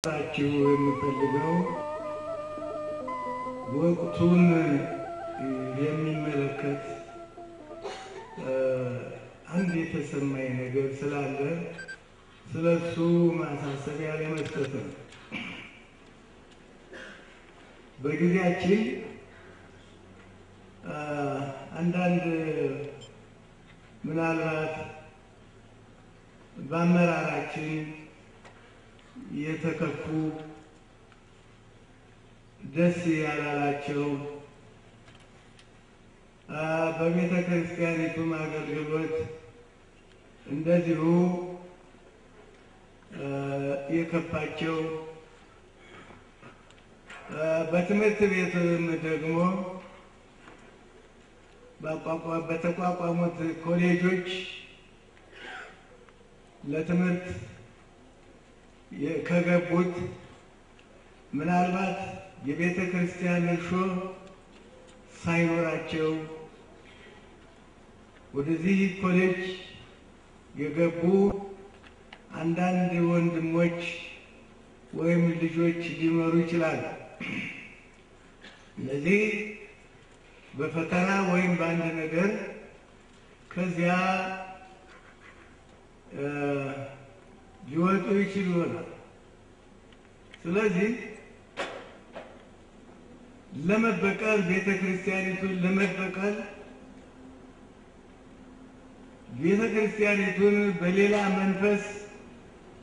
ታችሁ የምፈልገው ወቅቱን የሚመለከት አንድ የተሰማኝ ነገር ስላለ ስለሱ ማሳሰቢያ ለመስጠት ነው። በጊዜያችን አንዳንድ ምናልባት በአመራራችን የተከፉ ደስ ያላላቸው በቤተ ክርስቲያኒቱ አገልግሎት እንደዚሁ የከፋቸው በትምህርት ቤትም ደግሞ በተቋቋሙት ኮሌጆች ለትምህርት ከገቡት ምናልባት የቤተ ክርስቲያን እርሾ ሳይኖራቸው ወደዚህ ኮሌጅ የገቡ አንዳንድ ወንድሞች ወይም ልጆች ሊኖሩ ይችላሉ። እነዚህ በፈተና ወይም በአንድ ነገር ከዚያ ሊወጡ ይችላሉ። ስለዚህ ለመበቀል ቤተ ክርስቲያኒቱን ለመበቀል ቤተ ክርስቲያኒቱን በሌላ መንፈስ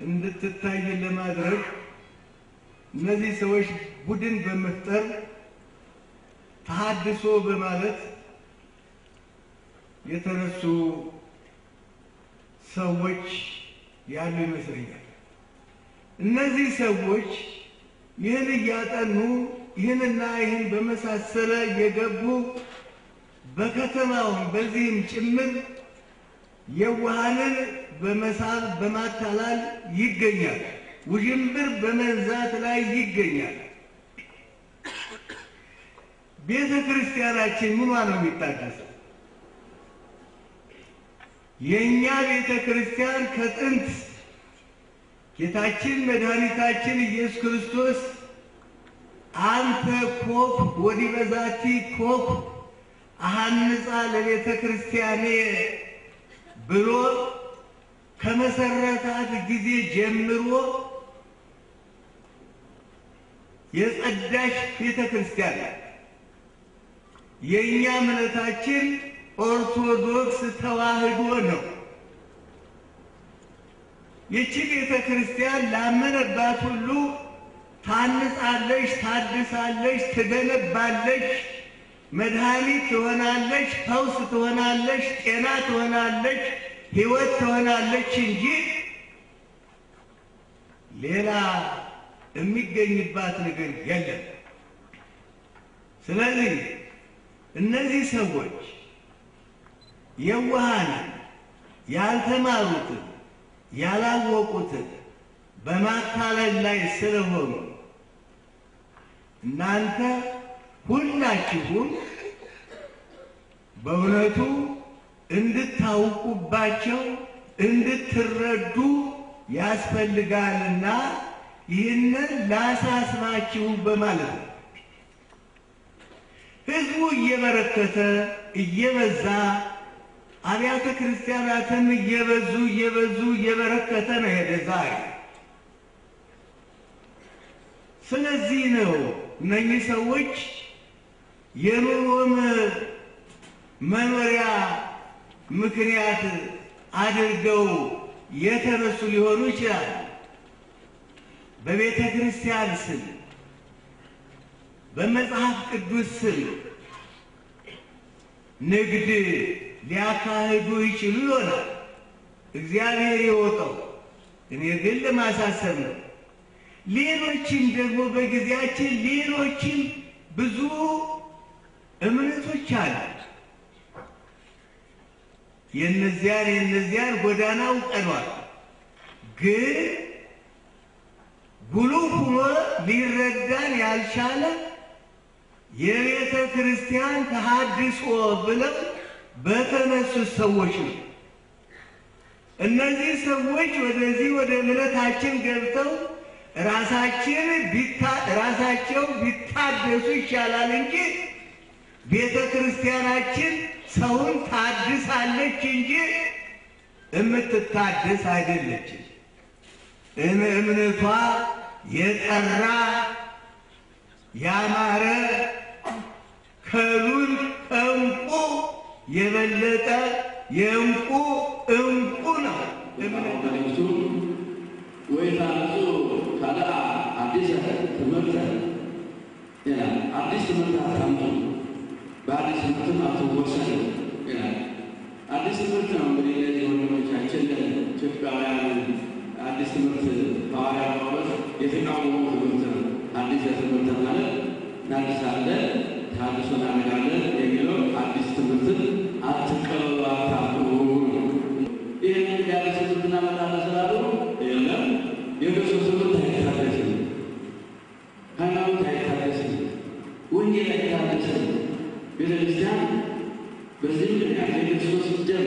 እንድትታይ ለማድረግ እነዚህ ሰዎች ቡድን በመፍጠር ተሐድሶ በማለት የተነሱ ሰዎች ያሉ ይመስለኛል። እነዚህ ሰዎች ይህን ያጠኑ ይህንና ይህን በመሳሰለ የገቡ በከተማው በዚህም ጭምር የዋሃንን በመሳብ በማታላል ይገኛል። ውዥንብር በመንዛት ላይ ይገኛል። ቤተ ክርስቲያናችን ምኗ ነው የሚታደሰው? የኛ ቤተ ክርስቲያን ከጥንት ጌታችን መድኃኒታችን ኢየሱስ ክርስቶስ አንተ ኮፍ ወዲበዛቲ ኮፍ አሃንጻ ለቤተ ክርስቲያኔ ብሎ ከመሰረታት ጊዜ ጀምሮ የጸዳሽ ቤተ ክርስቲያን የኛ እምነታችን ኦርቶዶክስ ተዋህዶ ነው። ይህች ቤተ ክርስቲያን ላመነባት ሁሉ ታንጻለች፣ ታድሳለች፣ ትገነባለች፣ መድኃኒት ትሆናለች፣ ፈውስ ትሆናለች፣ ጤና ትሆናለች፣ ሕይወት ትሆናለች እንጂ ሌላ የሚገኝባት ነገር የለም። ስለዚህ እነዚህ ሰዎች የዋሃን ያልተማሩትን ያላወቁትን በማታለል ላይ ስለሆኑ እናንተ ሁላችሁም በእውነቱ እንድታውቁባቸው እንድትረዱ ያስፈልጋልና ይህንን ላሳስባችሁ በማለት ነው። ሕዝቡ እየበረከተ እየበዛ አብያተ ክርስቲያናትን እየበዙ እየበረከተ ነው ሄደ ዛሬ። ስለዚህ ነው እነዚህ ሰዎች የኑሮን መኖሪያ ምክንያት አድርገው የተነሱ ሊሆኑ ይችላል። በቤተ ክርስቲያን ስም በመጽሐፍ ቅዱስ ስም ንግድ ሊያካሂዱ ይችሉ ይሆናል። እግዚአብሔር ይወቀው። እኔ ግን ለማሳሰብ ነው። ሌሎችም ደግሞ በጊዜያችን ሌሎችም ብዙ እምነቶች አሉ። የነዚያን ጎዳናው ቀኗል። ግን ጉልህ ሆኖ ሊረዳን ያልቻለ የቤተ ክርስቲያን ተሐድሶ ብለው በተነሱ ሰዎች ነው። እነዚህ ሰዎች ወደዚህ ወደ እምነታችን ገብተው ራሳቸው ቢታደሱ ይሻላል እንጂ ቤተክርስቲያናችን ሰውን ታድሳለች እንጂ እምትታደስ አይደለችም። እምነቷ የጠራ ያማረ ከሉል እንቁ የበለጠ የእንቁ እንቁ ነው። እምነቱ ወይታቱ ካላ አዲስ ትምህርት አዲስ ትምህርት አታምጡ በአዲስ ትምህርት አትወሰኑ ይላል። አዲስ ትምህርት ነው እንግዲህ ለዚህ ወንድሞቻችን ኢትዮጵያውያን አዲስ ትምህርት ሐዋርያው ጳውሎስ የተቃወመው ትምህርት ነው። አዲስ ትምህርት ማለት እናድሳለን ታድሶ እናደርጋለን የሚለው አዲስ ትምህርት አትቀበሉ አታምጡ። ይህን ያዲስ ትምህርት እናመጣለን ስላሉ የለም የክርስቶስ ትምህርት አይታደስም፣ ሃይማኖት አይታደስም፣ ወንጌል አይታደስም። ቤተክርስቲያን በዚህ ምክንያት የክርስቶስ ደም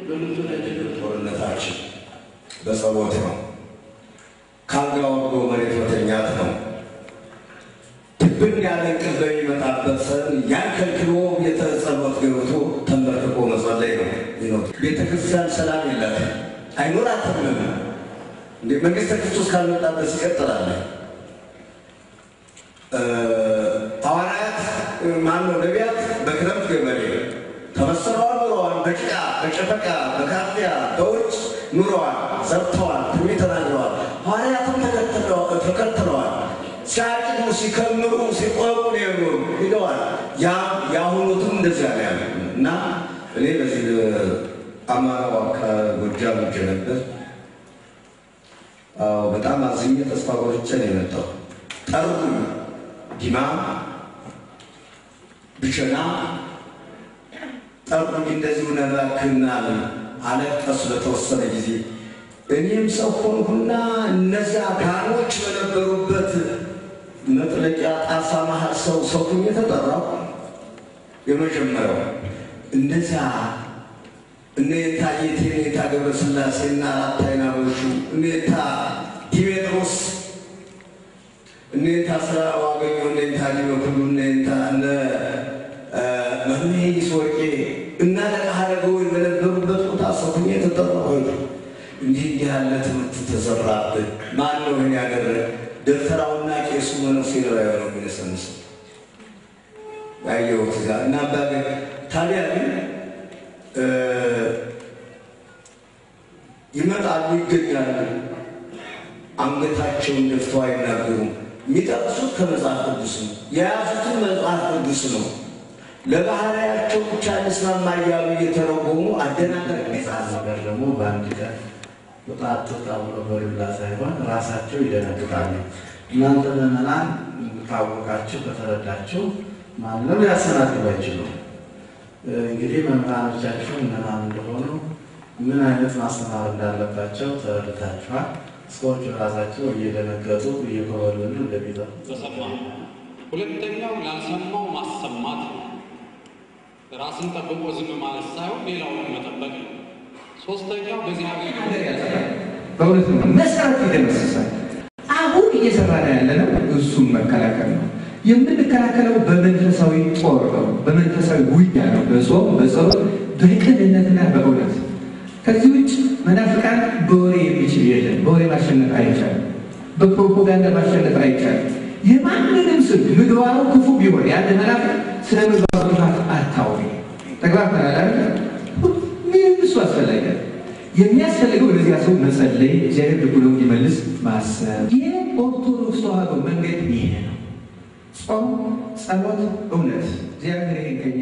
በልብሱ ላይ ጦርነታችን በጸሎት ነው። ካልጋ ወርዶ መሬት መተኛት ነው። ትብን ያለ እንቅልፍ በሚመጣበት ሰን ያን ከልክሎ ቤተ ጸሎት ገብቶ ተንበርክኮ መጸለይ ነው። ቤተክርስቲያን ሰላም የላትም፣ አይኖራትም። እንደ መንግስተ ክርስቶስ ካልመጣበት ይቀጥላል። ሐዋርያት ማነው ነቢያት በክረምት ገበሬ ተመሰረዋል ኑረዋል። በጭቃ በጨፈቃ በካፊያ በውጭ ኑረዋል፣ ዘርተዋል፣ ትንቢት ተናግረዋል። ሐዋርያትም ተከትለዋል። ሲያጭዱ ሲከምሩ ሲቆሙ ነው ሄደዋል። ያሁኑትም እንደዚያ ነው ያለው እና እኔ በዚህ አማራው ከጎጃም ነበር። በጣም አዝኜ ተስፋ ቆርጬ ነው የመጣው። ጠሩ ዲማ ብቸና ጠሩ እንደዚሁ ነባክና አለቀሱ ለተወሰነ ጊዜ። እኔም ሰው ሆንኩና እነዚያ ካህኖች በነበሩበት መጥለቂያ ጣሳ መሃል ሰው ሁኜ ተጠራሁ። የመጀመሪያው እንደዚያ እነታ የቴኔታ ገብረ ሥላሴና አራታይና ወሹ እነታ ዲሜጥሮስ እነታ ስራ ዋገኙ እነታ ዲመኩሉ እነታ መምህር ይስወቄ እና ለሐረገው በነበሩበት ቦታ ሰው ሁኜ ተጠራሁ። እንዲህ ያለ ትምህርት ተዘራብን። ማን ነው ይሄን ያደረገ? ደብተራውና ቄሱ መነኩሴ ነው የሚነሰንሰው ያየሁት እዛ እና ታዲያ ግን ይመጣሉ ይገኛሉ። አንገታቸውን ደፍተው አይናገሩም። የሚጠቅሱት ከመጽሐፍ ቅዱስ ነው፣ የያዙትን መጽሐፍ ቅዱስ ነው። ለባህሪያቸው ብቻ እንስማማ እያሉ እየተረጎሙ አደናገር ነገር ደግሞ በአንድ ቀን ወጣት ብሎ በሪብላ ሳይሆን ራሳቸው ይደነግጣሉ። እናንተ ምዕመናን ታወቃችሁ ከተረዳችሁ ማንም ሊያሰናክሉ አይችሉም። እንግዲህ መምህራኖቻችሁ እነማን እንደሆኑ ምን አይነት ማስተማር እንዳለባቸው ተረድታችኋል። ሰዎች ራሳቸው እየደነገጡ እየኮበለሉ እንደሚጠሩ ተሰማ። ሁለተኛው ላልሰማው ማሰማት ራስን ጠብቆ ዝም ማለት ሳይሆን ሌላውን መጠበቅ ነው። ሶስተኛው በዚህ ሀገር በእውነት ነው መሰረት ይደመስሳል። አሁን እየሰራን ያለነው እሱን መከላከል ነው። የምንከላከለው በመንፈሳዊ ጦር ነው፣ በመንፈሳዊ ውጊያ ነው፣ በጾም በጸሎት በቅንነትና በእውነት። ከዚህ ውጭ መናፍቃን በወሬ የሚችል የለም። በወሬ ማሸነፍ አይቻልም። በፕሮፓጋንዳ ማሸነፍ አይቻልም። የማንንም ስም ምግባሩ ክፉ ቢሆን ያለ መናፍቅ ስለ ምግባሩ ክፋት አታውሪ። ተግባብተናል አይደል? ምንም እሱ አስፈላጊ ነው። የሚያስፈልገው ለዚያ ሰው መጸለይ፣ እግዚአብሔር ልቡን እንዲመልስ ማሰብ። የኦርቶዶክስ ተዋህዶ መንገድ ይሄ ነው። ጾም፣ ጸሎት፣ እውነት። እግዚአብሔር ይሄን ከኛ